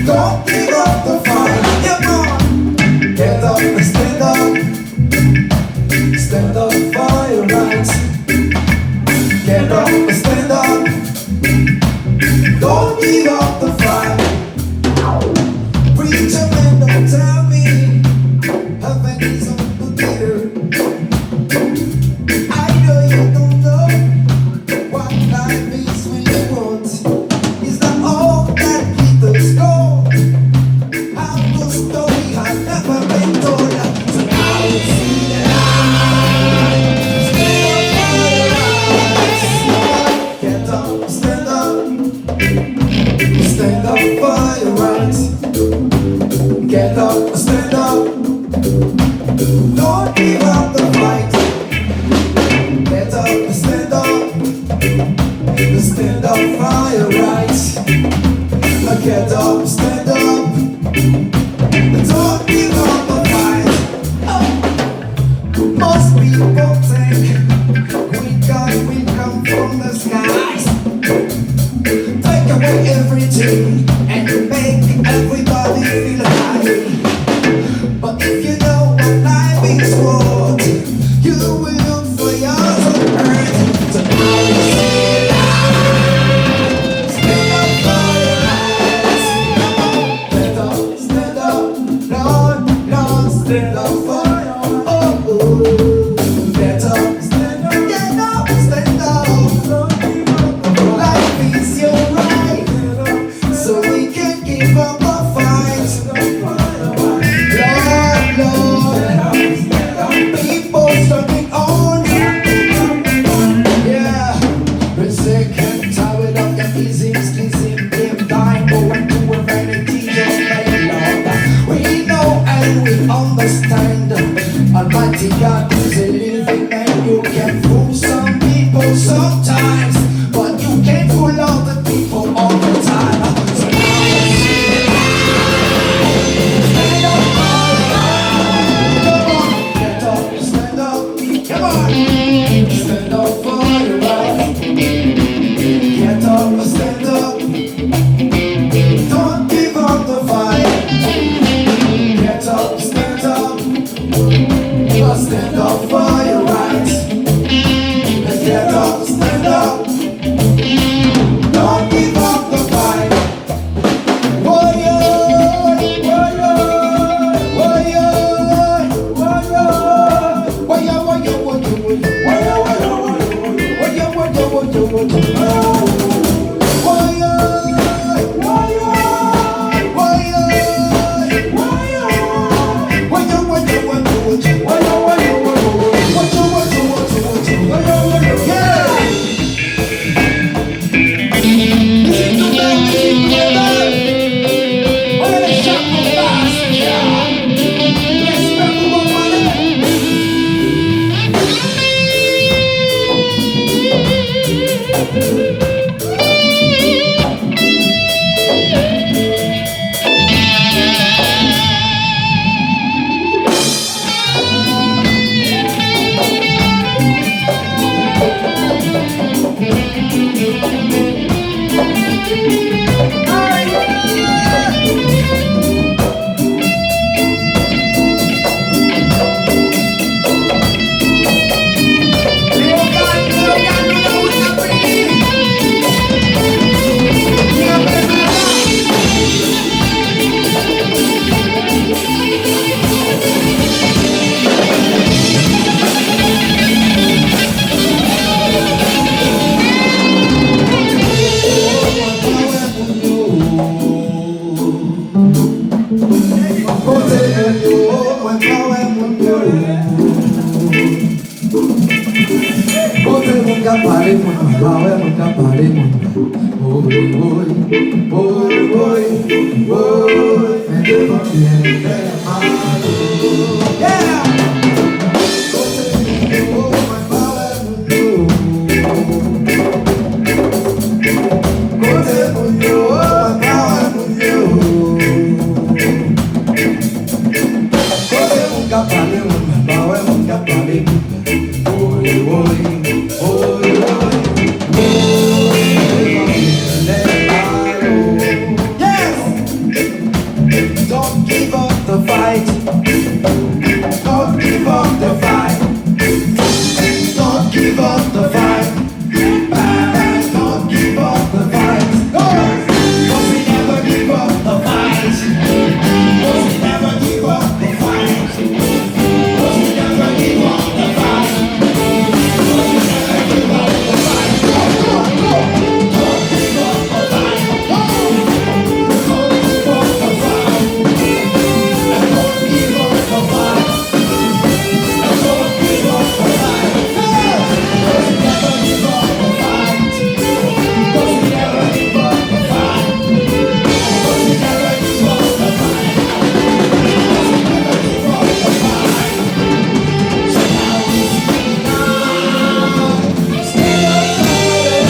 Don't give up the fight. Come on. Get up and stand up. Stand up for your rights. Get up and stand up. Don't give up the fight. Preacher man, don't tell me heaven is on the theater. I know you don't know what life is when you want. Is that all that glitters gold? How the story has never been told. So now you see the light. Stand up for your rights. Get up, stand up. Stand up for your rights. Get up, stand up. Don't give up the fight. Get up, stand up. Stand up for your rights. Get up, stand up. Don't give up the fight. Most people think we come from the skies. Take away everything and you make everybody feel happy. But if you know what life is worth, you will look for yours on earth. So now you see life. Stand up for your rights. Stand up, stand up. Lord, Lord, stand up for your oh. Get up, stand up, get up, stand up. Life is your right, so we can give up a fight. Lord, people struggling on. Yeah, we're sick and tired of your easy squeezing game time. Going to a vanity just like Lord. We know and we understand. Almighty God is a living and you can fool some people sometimes, but you can't fool all the people all the time. So now stand up for your rights. Come on, stand up. Come on, stand up for your rights. Get up, stand up. Don't give up the fight. Get up, stand up. Stand up for your rights. Get up, stand up. Don't give up the fight. Warrior, warrior, warrior, warrior, warrior, warrior, warrior, warrior, Yes! the fight. Don't give up the fight. Don't give up the fight. Don't give up the fight. Cause we never give up the fight. Cause we never give up the fight. Cause we never give up the fight. Cause we never give up the fight. Go, go, go. Don't give up the fight. Don't give up the fight. And don't give up the fight. And don't give up the fight. Cause we never give up the fight. Cause we never give up the fight. Cause we never give up the fight. Cause we never give up the fight. So now we speak now. Stay up for the